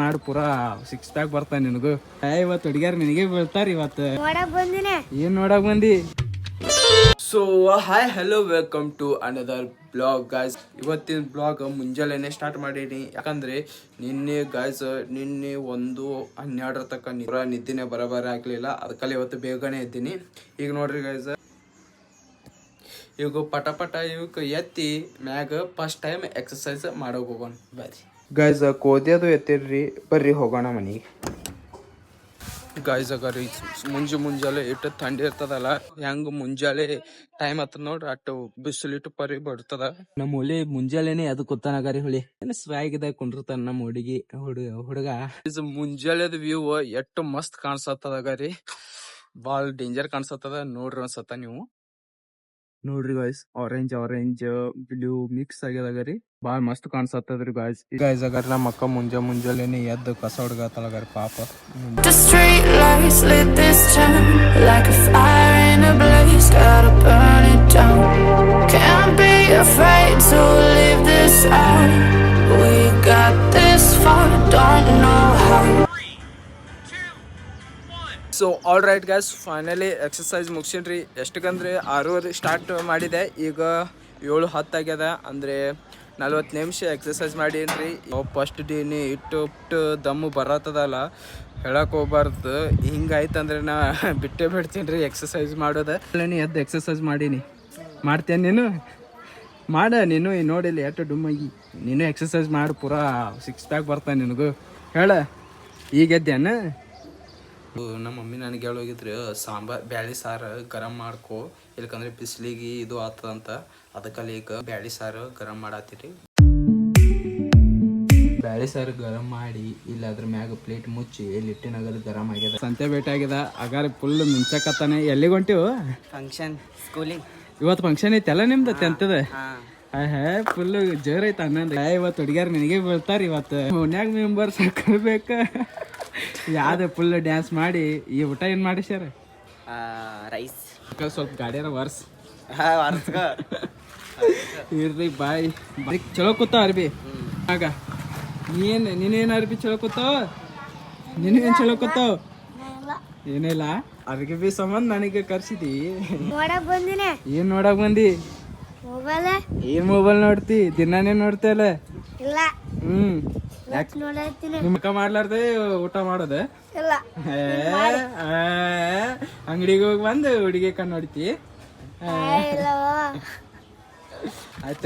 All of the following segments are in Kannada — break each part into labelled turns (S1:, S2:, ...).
S1: ಮಾಡು ಪೂರಾ 6 ಪ್ಯಾಕ್ ಬರ್ತಾನೆ ನಿನಗೂ. ಇವತ್ತು ಹುಡುಗಿಯರ್ ನಿನಗೆ ಬೀಳ್ತಾರ. ಇವತ್ತು ಏನ್ ನೋಡಕ್ ಬಂದಿ? So hi hello welcome to another vlog guys. ಇವತ್ತಿನ ಬ್ಲಾಗ್ ಮುಂಜಾನೆ ಸ್ಟಾರ್ಟ್ ಮಾಡೀನಿ. ಯಾಕಂದ್ರೆ ನಿನ್ನೆ ಗಾಯ್ಸ್ ನಿನ್ನೆ 1:12 ತನಕ ನಿದ್ದೆನೆ ಬರಬರ ಆಗ್ಲಿಲ್ಲ. ಅದಕ್ಕಲ್ಲಿ ಇವತ್ತು ಬೇಗನೆ ಎದ್ದೀನಿ. ಈಗ ನೋಡ್ರಿ ಗಾಯ್ಸ್, ಈಗ ಪಟ ಇವಕ್ಕೆ ಎತ್ತಿ ಮ್ಯಾಗ ಫಸ್ಟ್ ಟೈಮ್ ಎಕ್ಸಸೈಸ್ ಮಾಡೋಕೆ ಹೋಗೋಣ ಬರ್ರಿ ಗಾಯ್ಸ್. ಕೋದ್ಯದು ಎತ್ತಿರ್ರಿ, ಬರ್ರಿ ಹೋಗೋಣ ಮನೆಗೆ ಗಾಯ್ಸ್. ಅಗಾರಿ ಮುಂಜಾನೆ ಇಟ್ಟು ಥಂಡಿ ಇರ್ತದಲ್ಲ, ಹೆಂಗ ಮುಂಜಾನೆ ಟೈಮ್ ಹತ್ತದ ನೋಡ್ರಿ, ಅಟ್ಟು ಬಿಸಿಲಿಟ್ಟು ಪರಿ ಬರ್ತದ. ನಮ್ಮ ಹುಲಿ ಮುಂಜಾಲೆನೆ ಅದು ಕೂತಾನಗಾರಿ ಹುಳಿ ಸ್ವಾಗಿದಾಗ ಕುಂಡಿರ್ತಾನ ನಮ್ಮ ಹುಡುಗ. ಮುಂಜಾನೆದ ವ್ಯೂ ಎಷ್ಟು ಮಸ್ತ್ ಕಾಣಿಸತ್ತದಗಾರಿ, ಬಾಳ್ ಡೇಂಜರ್ ಕಾಣಿಸತ್ತದ. ನೋಡ್ರಿ ಒಂದ್ಸತ ನೀವು ನೋಡ್ರಿ ಗಾಯ್ಸ್, ಆರೆಂಜ್ ಬ್ಲೂ ಮಿಕ್ಸ್ ಆಗ್ಯದಗರಿ, ಬಾಳ್ ಮಸ್ತ್ ಕಾಣಿಸತ್ತದ್ರಿ ಗಾಯ್ಸ್. ಅಗಾರ ನಮ್ಮ ಅಕ್ಕ ಮುಂಜಾನೆ ಎದ್ದು ಕಸ ಹುಡುಗತ್ತಳಗಾರಿ ಪಾಪ. So all right guys, finally exercise ಮುಗಿಸಿನ್ರಿ. ಎಷ್ಟಕ್ಕಂದ್ರೆ 6:30 ಸ್ಟಾರ್ಟ್ ಮಾಡಿದೆ, ಈಗ 7:10 ಆಗ್ಯದ. ಅಂದರೆ 40 ನಿಮಿಷ ಎಕ್ಸಸೈಸ್ ಮಾಡೀನಿ. ಫಸ್ಟ್ ಡೇನಿ ಇಟ್ಟು ದಮ್ಮು ಬರತ್ತದಲ್ಲ, ಹೇಳಕ್ಕೆ ಹೋಗ್ಬಾರ್ದು. ಹಿಂಗಾಯ್ತಂದ್ರೆ ನಾ ಬಿಟ್ಟೇ ಬಿಡ್ತೀನಿ ರೀ ಎಕ್ಸಸೈಸ್ ಮಾಡೋದು. ಎದ್ದು ಎಕ್ಸಸೈಸ್ ಮಾಡೀನಿ. ಮಾಡ್ತೇನೆ ನೀನು ನೀನು ನೋಡಿಲ್ಲ ಎಷ್ಟು ಡುಮ್ಮಾಗಿ. ನೀನು ಎಕ್ಸಸೈಸ್ ಮಾಡಿ ಪೂರಾ 6 ಪ್ಯಾಕ್ ಬರ್ತಾನೆ ನಿನಗೂ. ಹೇಳ ಈಗ ಎದ್ದೇನ? ನಮ್ಮ ಮಮ್ಮಿ ನನಗೆ ಹೇಳೋಗಿದ್ರು, ಬ್ಯಾಳಿ ಸಾರು ಗರಂ ಮಾಡ್ಕೊ, ಇಲ್ಕಂದ್ರೆ ಬಿಸಿಲಿಗೆ ಇದು ಆಗ್ತದಂತ. ಅದಕ್ಕಲ್ಲಿ ಈಗ ಬ್ಯಾಳಿ ಸಾರು ಗರಂ ಮಾಡತ್ತೀರಿ. ಬ್ಯಾಳಿ ಸಾರು ಗರಂ ಮಾಡಿ ಇಲ್ಲ ಅದ್ರ ಮ್ಯಾಗ ಪ್ಲೇಟ್ ಮುಚ್ಚಿ ಲಿಟ್ಟಿನಾಗದು ಗರಂ ಆಗ್ಯದ. ಸಂತೆ ಭೇಟಿ ಆಗ್ಯದ ಅಗಾರ ಫುಲ್ ಮಿಂಚಕತ್ತಾನೆ. ಎಲ್ಲಿಗೆ ಹೊಂಟಿವು? ಫಂಕ್ಷನ್, ಸ್ಕೂಲಿಗೆ. ಇವತ್ತು ಫಂಕ್ಷನ್ ಐತಲ್ಲ ನಿಮ್ದು 10th? ಫುಲ್ ಜೋರ್ ಐತ ಅನ್ನಂದ್ರೆ. ಇವತ್ತು ಹುಡುಗಿಯರ್ ನಿನಗೆ ಬೀಳ್ತಾರ. ಇವತ್ತು ಮನ್ಯಾಗ ಮೆಂಬರ್ಸ್ ಕರ್ಬೇಕ. ಯಾವ್ದು ಫುಲ್ ಡ್ಯಾನ್ಸ್ ಮಾಡಿ. ಈ ಊಟ ಏನ್ ಮಾಡಿ ಸರ್? ರೈಸ್. ಸ್ವಲ್ಪ ಗಾಡಿಯಾರ ವರ್ಸ್ ಇರ್ರಿ ಬಾಯ್. ಚಲೋ ಕೂತಾವ ಅರ್ಬಿ ಆಗ. ನೀನೇನ್ ಅರ್ಬಿ ಚಲೋ ಕೂತಾವ? ನೀನೇನ್ ಚಲೋ ಕೂತಾವ? ಏನಿಲ್ಲ, ಅದಕ್ಕೆ ಬಿ ಸಂಬಂಧ ನನಗೆ ಕರ್ಸಿದಿ. ಏನ್ ನೋಡಕ್ ಬಂದಿ? ಏನ್ ಮೊಬೈಲ್ ನೋಡ್ತಿ? ದಿನಾನೇ ನೋಡ್ತೇಲ್ಲ? ನಿಮ್ಮಕ್ಕ ಮಾಡ್ಲಾರ್ದೆ ಊಟ ಮಾಡೋದ? ಅಂಗಡಿಗೆ ಹೋಗಿ ಬಂದು ಹುಡುಗಿ ಕಣ್ ನೋಡ್ತಿ? ಆಯ್ತ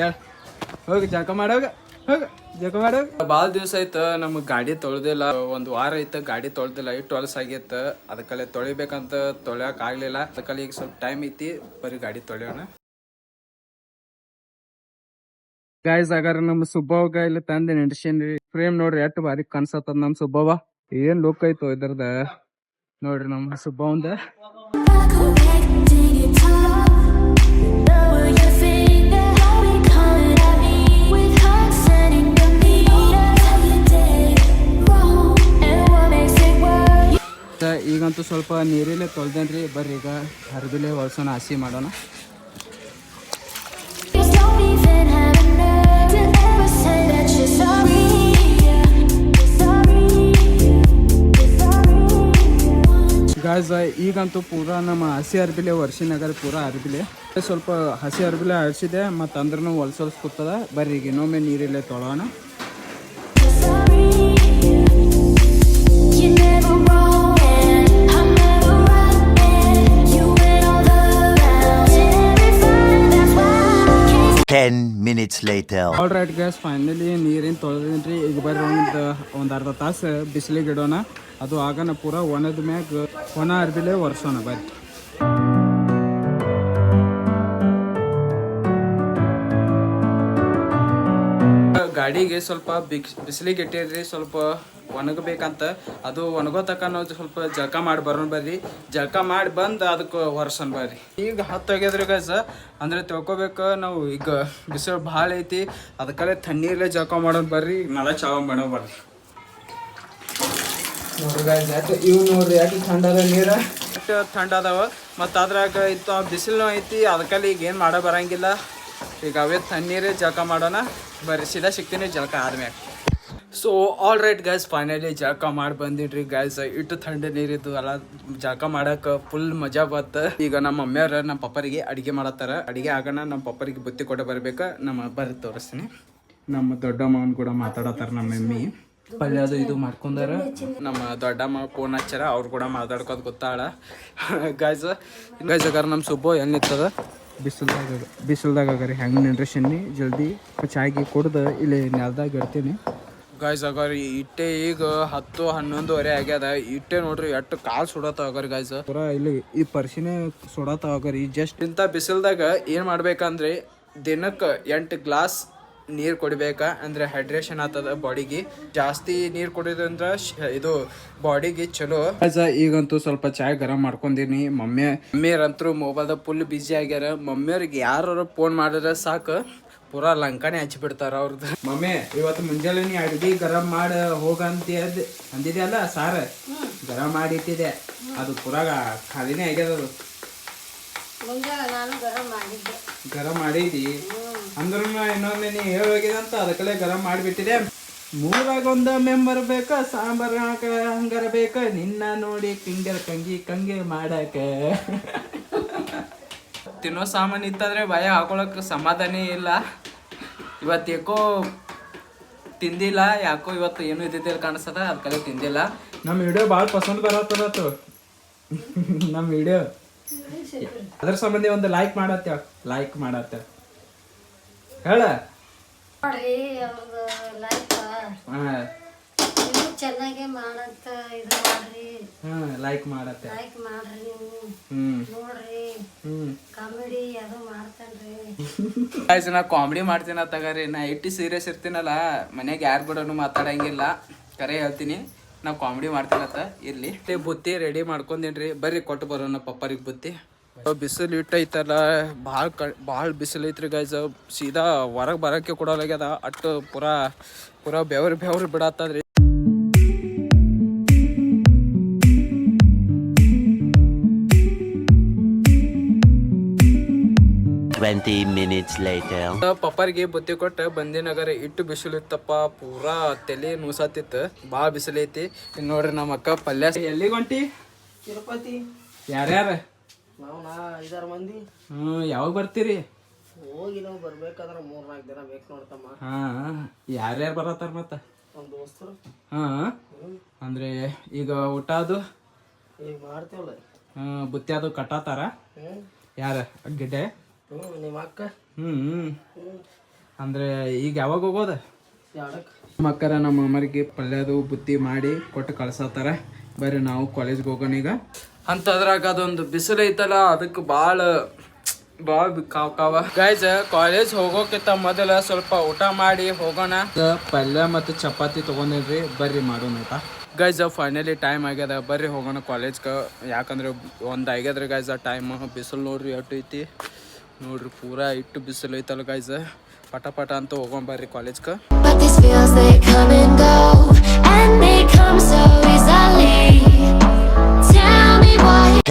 S1: ಹೋಗಿ ಜಳಕ ಮಾಡೋಗ, ಹೋಗ ಜಳಕ ಮಾಡೋಗ. ಭಾಳ ದಿವಸ ಆಯ್ತ ನಮ್ಗೆ ಗಾಡಿ ತೊಳ್ದಿಲ್ಲ. 1 ವಾರ ಐತ ಗಾಡಿ ತೊಳ್ದಿಲ್ಲ. 8 ವರ್ಷ ಆಗೈತ. ಅದಕ್ಕಲ್ಲೇ ತೊಳಿಬೇಕಂತ ತೊಳ್ಯಾಕ ಆಗ್ಲಿಲ್ಲ. ಅದಕ್ಕಲ್ಲಿ ಈಗ ಸ್ವಲ್ಪ ಟೈಮ್ ಐತಿ, ಬರೀ ಗಾಡಿ ತೊಳೆಯೋಣ ಗಾಯ್ಸ್. ಆಗಾರ ನಮ್ ಸುಬ್ಬವ್ಗ ಇಲ್ಲಿ ತಂದೆ ನೆಡ್ಸೇನ್ರಿ. ಫ್ರೇಮ್ ನೋಡ್ರಿ ಎಷ್ಟು ಬಾರಿ ಕಾಣಿಸತ್ತದ ನಮ್ ಸುಬ್ಬವ್ವ. ಏನ್ ಲುಕ್ ಐತೋ ಇದ್ರದ ನೋಡ್ರಿ ನಮ್ ಸುಬ್ಬವಂದ. ಈಗಂತೂ ಸ್ವಲ್ಪ ನೀರಲ್ಲೇ ತೊಳ್ದೇನ್ರಿ. ಬರ್ರಿ ಈಗ ಹರಿಬಿಲೆ ಹೊಲ್ಸೋಣ, ಹಸಿ ಮಾಡೋಣ. ಗಾಯ್ಸ್ ಈಗಂತೂ ಪೂರಾ ನಮ್ಮ ಹಸಿ ಅರ್ಬಿಲೆ ವರ್ಷಿನಾಗ ಪೂರಾ ಅರ್ಬಿಲೆ ಸ್ವಲ್ಪ ಹಸಿ ಅರ್ಬಿಲೆ ಹರಿಸಿದೆ. ಮತ್ತು ಅಂದ್ರೂ ಹೊಲ್ಸೊಲ್ಸ್ಕೊತದ. ಬರ್ರಿ ಈಗ ಇನ್ನೊಮ್ಮೆ ನೀರಲ್ಲೇ ತೊಳೋಣ. ಆಲ್ ರೈಟ್ ಗ್ಯಾಸ್, ಫೈನಲಿ ನೀರೇನು ತೊಳೆದ್ರಿ. ಈಗ ಬರ್ರಿ ಒಂದು ಅರ್ಧ ತಾಸು ಬಿಸಿಲಿಗೆ ಇಡೋಣ. ಅದು ಆಗನ ಪೂರ ಒಣದ ಮ್ಯಾಗ ಒಣ ಅರ್ಬಿಲೆ ಒರೆಸೋಣ ಬರ್ರಿ. ಗಾಡಿಗೆ ಸ್ವಲ್ಪ ಬಿಸಿಲಿಗೆ ಇಟ್ಟಿರ್ರಿ, ಸ್ವಲ್ಪ ಒಣಗಬೇಕಂತ. ಅದು ಒಣಗೋತಕ ನಾವು ಸ್ವಲ್ಪ ಜಳಕ ಮಾಡಿ ಬರೋಣ ಬರ್ರಿ. ಜಳಕ ಮಾಡಿ ಬಂದು ಅದಕ್ಕೆ ಹೊರಸೋಣ ಬರ್ರಿ. ಈಗ 10 ಆಗ್ಯದ್ರಿ ಗೈಸ್. ಅಂದ್ರೆ ತಿಳ್ಕೊಬೇಕು ನಾವು, ಈಗ ಬಿಸಿಲು ಭಾಳ ಐತಿ. ಅದಕ್ಕಲ್ಲೇ ತಣ್ಣೀರಲ್ಲೇ ಜಳಕ ಮಾಡೋಣ ಬರ್ರಿ. ನೆಲ ಚಾವ ಮಾಡೋ ಬರ್ರಿ. ನೋಡ್ರಿ ಗೈಸ್, ಇವು ನೋಡ್ರಿ ಯಾಕೆ ಥಂಡ ಅದ ನೀರು, ಎಷ್ಟು ಥಂಡ ಅದಾವ. ಮತ್ತು ಅದ್ರಾಗ ಇತ್ತು ಬಿಸಿಲು ಐತಿ. ಅದಕ್ಕಲ್ಲಿ ಈಗ ಏನು ಮಾಡೋ ಬರಂಗಿಲ್ಲ. ಈಗ ಅವೇ ತಣ್ಣೀರೇ ಜಳಕ ಮಾಡೋಣ ಬರ್ರಿ. ಸೀದಾ ಸಿಗ್ತೀನಿ ಜಳಕ ಆದ್ಮ್ಯಾಗ. So all right guys, finally ಜಳಕ ಮಾಡಿ ಬಂದಿನ್ರಿ ಗೈಸ್. ಇಟ್ಟು ಥಂಡಿ ನೀರಿದ್ದು ಅಲ್ಲ, ಜಳಕ ಮಾಡಕ್ಕೆ ಫುಲ್ ಮಜಾ ಬತ್ತ. ಈಗ ನಮ್ಮ ಮಮ್ಮಿಯವ್ರ ನಮ್ಮ ಪಪ್ಪರಿಗೆ ಅಡಿಗೆ ಮಾಡತ್ತಾರ. ಅಡಿಗೆ ಆಗೋಣ ನಮ್ಮ ಪಪ್ಪರಿಗೆ ಬುತ್ತಿ ಕೊಟ್ಟು ಬರ್ಬೇಕು. ನಮ್ಮ ಬರ್ರಿ ತೋರಿಸ್ತೀನಿ. ನಮ್ಮ ದೊಡ್ಡಮ್ಮನ ಕೂಡ ಮಾತಾಡತ್ತಾರ ನಮ್ಮ ಮಮ್ಮಿ. ಪಲ್ಯ ಅದು ಇದು ಮಾಡ್ಕೊಂಡಾರ. ನಮ್ಮ ದೊಡ್ಡಮ್ಮ ಫೋನ್ ಹಚ್ಚಾರ, ಅವ್ರು ಕೂಡ ಮಾತಾಡ್ಕೋದು ಗೊತ್ತಾಳ ಗೈಸ್. ಅಗಾರ ನಮ್ಮ ಸುಬ್ಬು ಎಲ್ಲಿ ನಿಂತದ ಬಿಸಿಲ್ದಾಗ ಅಗಾರಿ ಹೆಂಗೆ ನಿಂಡ್ರಿಸಿನಿ ಜಲ್ದಿ ಚಾಯ್ಗೆ ಕುಡ್ದು ಇಲ್ಲಿ ನೆಲದಾಗ ಇಡ್ತೀನಿ ಗೈಸ್. ಅಗಾರಿ ಇಟ್ಟೆ ಈಗ 10-11 ಆಗ್ಯದ. ಇಟ್ಟೆ ನೋಡ್ರಿ ಎಷ್ಟು ಕಾಲು ಸುಡತ್ತಾವ ಅಗಾರಿ ಗೈಸ್. ಪೂರಾ ಇಲ್ಲಿ ಈ ಪರ್ಸಿನೇ ಸುಡತ್ತಾವ ಅಗಾರಿ. ಜಸ್ಟ್ ಇಂಥ ಬಿಸಿಲ್ದಾಗ ಏನು ಮಾಡ್ಬೇಕಂದ್ರೆ ದಿನಕ್ಕೆ 8 ಗ್ಲಾಸ್ ನೀರು ಕುಡಿಬೇಕ. ಅಂದ್ರೆ ಹೈಡ್ರೇಷನ್ ಆಗ್ತದ ಬಾಡಿಗೆ. ಜಾಸ್ತಿ ನೀರು ಕುಡಿಯೋದ್ರಿಂದ ಇದು ಬಾಡಿಗೆ ಚಲೋ. ಈಗಂತೂ ಸ್ವಲ್ಪ ಚಾಯ್ ಗರಂ ಮಾಡ್ಕೊಂಡೀನಿ. ಮಮ್ಮಿಯರಂತರೂ ಮೊಬೈಲ್ದಾಗ ಫುಲ್ ಬಿಸಿ ಆಗ್ಯಾರ. ಮಮ್ಮಿಯವ್ರಿಗೆ ಯಾರು ಫೋನ್ ಮಾಡಿದ್ರೆ ಸಾಕು ಪೂರಾ ಲಂಕಾನೇ ಹಚ್ಚಿಬಿಡ್ತಾರ ಅವ್ರದ್ದು. ಮಮ್ಮಿ ಇವತ್ತು ಮುಂಜಾನೆ ನೀ ಅಡ್ಗೆ ಗರಂ ಮಾಡಿ ಹೋಗಂತ ಅಂದಿದೆ ಅಲ್ಲ, ಸಾರು ಗರಂ ಮಾಡಿ ಇಟ್ಟಿದೆ. ಅದು ಪೂರಾ ಖಾಲಿನೇ ಆಗ್ಯದ. ಅದು ಗರಂ ಮಾಡಿದಿ ಅಂದ್ರೂ ಇನ್ನೊಮ್ಮೆ ನೀ ಹೋಗಿದಂತ ಅದಕ್ಕಲ್ಲೇ ಗರಂ ಮಾಡಿಬಿಟ್ಟಿದೆ. 3 ಮೆಂಬರ್ ಬೇಕ, ಸಾಂಬಾರ್ ಹಂಗಾರ ಬೇಕ, ನಿನ್ನ ನೋಡಿ ಕಂಗೆ ಮಾಡಕ. ತಿನ್ನೋ ಸಾಮಾನು ಇತ್ತಂದ್ರೆ ಭಯ ಹಾಕೊಳಕ್ ಸಮಾಧಾನ ಇಲ್ಲ. ಇವತ್ತು ಯಾಕೋ ತಿಂದಿಲ್ಲ, ಯಾಕೋ ಇವತ್ತು ಏನು ಇದ್ದಿದ್ದಿಲ್ಲ ಕಾಣಿಸ್ತದ, ಅದಕ್ಕಲ್ಲೇ ತಿಂದಿಲ್ಲ. ನಮ್ಮ ವಿಡಿಯೋ ಭಾಳ ಪಸಂದ್ ಬರತ್ತದತ್ತು. ನಮ್ಮ ವಿಡಿಯೋ ಅದ್ರ ಸಂಬಂಧಿ ಒಂದು ಲೈಕ್ ಮಾಡತ್ತೆ ಹೇಳ.
S2: ಚೆನ್ನಾಗಿ ಮಾಡಂತ ಇದು ಮಾಡ್ರಿ,
S1: ಲೈಕ್ ಮಾಡತ್ತೆ,
S2: ಲೈಕ್ ಮಾಡ್ರಿ ನೀವು. ನೋಡ್ರಿ ಕಾಮಿಡಿ ಅದು ಮಾಡ್ತಾನ್ರಿ.
S1: ನಾ ಕಾಮಿಡಿ ಮಾಡ್ತೀನಿ ತಗರಿ. ನಾ ಇಟ್ಟು ಸೀರಿಯಸ್ ಇರ್ತೀನಲ್ಲ, ಮನ್ಯಾಗ ಯಾರು ಕೂಡ ಮಾತಾಡಂಗಿಲ್ಲ. ಕರೆ ಹೇಳ್ತೀನಿ, ನಾ ಕಾಮಿಡಿ ಮಾಡ್ತೀನತ್ತ. ಇರ್ಲಿ. ಬುತ್ತಿ ರೆಡಿ ಮಾಡ್ಕೊಂಡೇನ್ರಿ, ಬರ್ರಿ ಕೊಟ್ಟು ಬರೋಣ ಪಪ್ಪರಿಗೆ ಬುತ್ತಿ. ಬಿಸಿಲು ಇಟ್ಟೈತಲ್ಲ, ಭಾಳ ಬಿಸಿಲು ಐತ್ರಿ ಗೈಸ್. ಸೀದಾ ಹೊರಗೆ ಬರೋಕ್ಕೆ ಕೊಡೋಲಾಗ್ಯದ. ಅಟ್ಟು ಪೂರಾ ಬೆವ್ರು ಬಿಡತ್ತದ್ರಿ. ಪಪ್ಪರಿಗೆ ಬುತ್ತಿ ಕೊಟ್ಟು ಬಂದಿನಗರ. ಇಟ್ಟು ಬಿಸಿಲು ಇತ್ತಪ್ಪ, ಪೂರಾ ತಲೆ ನುಸಾತಿತ್ತು. ಭಾಳ ಬಿಸಿಲು ಐತಿ. ಇನ್ನು ನೋಡ್ರಿ ನಮ್ಮ ಅಕ್ಕ ಪಲ್ಯ. ಎಲ್ಲಿಗೆ ಹೊಂಟಿ?
S2: ತಿರುಪತಿ.
S1: ಯಾರ್ಯಾರ?
S2: ನಾವು 5-6 ಮಂದಿ.
S1: ಯಾವಾಗ ಬರ್ತೀರಿ?
S2: ಹೋಗಿ ನಾವು ಬರ್ಬೇಕಾದ್ರೆ 3-4 ದಿನ ಬೇಕು ನೋಡ್ತಮ್ಮ.
S1: ಯಾರ್ಯಾರು ಬರತ್ತಾರ ಮತ್ತ?
S2: ನಮ್ಮ ದೋಸ್ತರು.
S1: ಅಂದ್ರೆ ಈಗ ಊಟ ಅದು
S2: ಈಗ ಮಾಡ್ತೇವಲ್ಲ.
S1: ಬುತ್ತಿ ಅದು ಕಟ್ಟಾತಾರ. ಯಾರ ಗಿಡ್ಡೆ?
S2: ನಿಮ್ಮ ಅಕ್ಕ.
S1: ಅಂದ್ರೆ ಈಗ ಯಾವಾಗ ಹೋಗೋದ?
S2: 2ಕ್ಕೆ.
S1: ನಮ್ಮ ಅಕ್ಕರ ನಮ್ಮ ಅಮ್ಮರಿಗೆ ಪಲ್ಯದು ಬುತ್ತಿ ಮಾಡಿ ಕೊಟ್ಟು ಕಳ್ಸತ್ತಾರ. ಬರ್ರಿ ನಾವು ಕಾಲೇಜ್ಗೆ ಹೋಗೋಣ ಈಗ. ಅಂತದ್ರಾಗ ಅದೊಂದು ಬಿಸಿಲು ಐತಲ್ಲ, ಅದಕ್ಕೆ ಭಾಳ ಕಾವ ಗೈಸ್. ಕಾಲೇಜ್ ಹೋಗೋಕ್ಕಿಂತ ಮೊದಲ ಸ್ವಲ್ಪ ಊಟ ಮಾಡಿ ಹೋಗೋಣ. ಪಲ್ಯ ಮತ್ತು ಚಪಾತಿ ತೊಗೊಂಡಿದ್ರಿ, ಬರ್ರಿ ಮಾಡೋಣ ಊಟ ಗೈಸ್. ಫೈನಲಿ ಟೈಮ್ ಆಗ್ಯದ, ಬರ್ರಿ ಹೋಗೋಣ ಕಾಲೇಜ್ಗೆ. ಯಾಕಂದ್ರೆ 1 ಆಗ್ಯದ್ರಿ ಗೈಸ್ ಟೈಮ್. ಬಿಸಿಲು ನೋಡ್ರಿ ಎಷ್ಟು ಐತಿ ನೋಡ್ರಿ, ಪೂರಾ ಇಟ್ಟು ಬಿಸಿಲು ಐತಲ್ಲ ಗೈಸ್. ಪಟ ಅಂತ ಹೋಗೋಣ ಬರ್ರಿ ಕಾಲೇಜ್ಗೆ.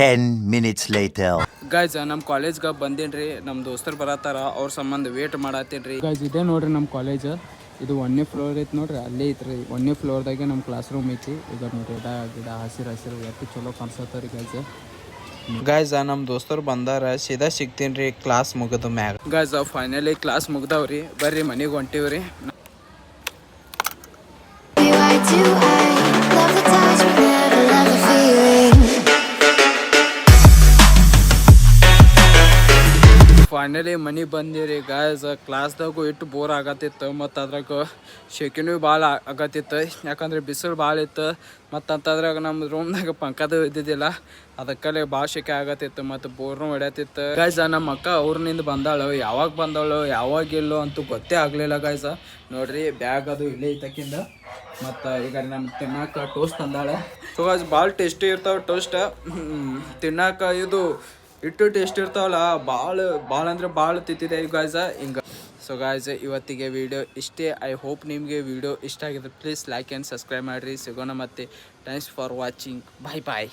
S3: 10 minutes later.
S1: ಗೈಸ್ ನಮ್ಮ ಕಾಲೇಜ್ಗೆ ಬಂದೇನ್ರಿ. ನಮ್ಮ ದೋಸ್ತರು ಬರತ್ತಾರ, ಅವ್ರ ಸಂಬಂಧ ವೇಟ್ ಮಾಡತ್ತೀನ್ರಿ ಗೈಸ್. ಇದೇ ನೋಡ್ರಿ ನಮ್ಮ ಕಾಲೇಜ್. ಇದು 1ನೇ ಫ್ಲೋರ್ ಐತಿ ನೋಡ್ರಿ, ಅಲ್ಲೇ ಐತ್ರಿ. 1ನೇ ಫ್ಲೋರ್ದಾಗೆ ನಮ್ಮ ಕ್ಲಾಸ್ ರೂಮ್ ಐತಿ. ಈಗ ನೋಡ್ರಿ ಗಿಡ ಹಸಿರು ಎಷ್ಟು ಚಲೋ ಕಾಣಿಸತ್ತವ್ರಿ ಗೈಸ್. ನಮ್ಮ ದೋಸ್ತರು ಬಂದಾರ, ಸೀದಾ ಸಿಗ್ತೀನಿ ಕ್ಲಾಸ್ ಮುಗಿದ ಮ್ಯಾಗ. ಗೈಸ್ ಫೈನಲಿ ಕ್ಲಾಸ್ ಮುಗ್ದಾವ್ರಿ, ಬರ್ರಿ ಮನೆಗೆ ಹೊಂಟಿವ್ರಿ. ಫೈನಲಿ ಮನೆಗೆ ಬಂದಿರಿ ಗಾಯ್ಸ್. ಕ್ಲಾಸ್ದಾಗೂ ಇಟ್ಟು ಬೋರ್ ಆಗತ್ತಿತ್ತು, ಮತ್ತು ಅದ್ರಾಗ ಶೆಕಿನೂ ಭಾಳ ಆಗತ್ತಿತ್ತು. ಯಾಕಂದ್ರೆ ಬಿಸಿಲು ಭಾಳ ಇತ್ತು. ಮತ್ತು ಅಂತದ್ರಾಗ ನಮ್ಮ ರೂಮ್ನಾಗ ಪಂಕದು ಇದ್ದಿದ್ದಿಲ್ಲ, ಅದಕ್ಕಲ್ಲೇ ಭಾಳ ಶೆಕೆ ಆಗತ್ತಿತ್ತು, ಮತ್ತು ಬೋರ್ನು ಹೊಡ್ಯತ್ತಿತ್ತು ಗಾಯ್ಸ್. ನಮ್ಮ ಅಕ್ಕ ಅವ್ರನಿಂದ ಬಂದಾಳು. ಯಾವಾಗ ಬಂದಾಳು ಯಾವಾಗಿಲ್ಲೋ ಅಂತೂ ಗೊತ್ತೇ ಆಗಲಿಲ್ಲ ಗಾಯ್ಸ. ನೋಡ್ರಿ ಬ್ಯಾಗ್ ಅದು ಇಲ್ಲೇ ಐತಕ್ಕಿಂದ. ಮತ್ತು ಈಗ ನಮ್ಮ ತಿನ್ನಾಕ ಟೋಸ್ಟ್ ತಂದಾಳೆ. ಸೊ ಗಾಯ್ಸ್ ಭಾಳ ಟೇಸ್ಟಿ ಇರ್ತಾವೆ ಟೋಸ್ಟ್. ತಿನ್ನಾಕ ಇದು ಇಟ್ಟು ಟೇಸ್ಟ್ ಇರ್ತಾವಲ್ಲ, ಭಾಳ ಅಂದ್ರೆ ಭಾಳ ತಿಂತಿದೆ ಗಾಯ್ಸ ಹಿಂಗೆ. ಸೊ ಗಾಯ್ಸ್ ಇವತ್ತಿಗೆ ವಿಡಿಯೋ ಇಷ್ಟೇ. ಐ ಹೋಪ್ ನಿಮಗೆ ವಿಡಿಯೋ ಇಷ್ಟ ಆಗಿದೆ. ಪ್ಲೀಸ್ ಲೈಕ್ ಆ್ಯಂಡ್ ಸಬ್ಸ್ಕ್ರೈಬ್ ಮಾಡಿರಿ. ಸಿಗೋಣ ಮತ್ತೆ. Thanks for watching. ಬಾಯ್.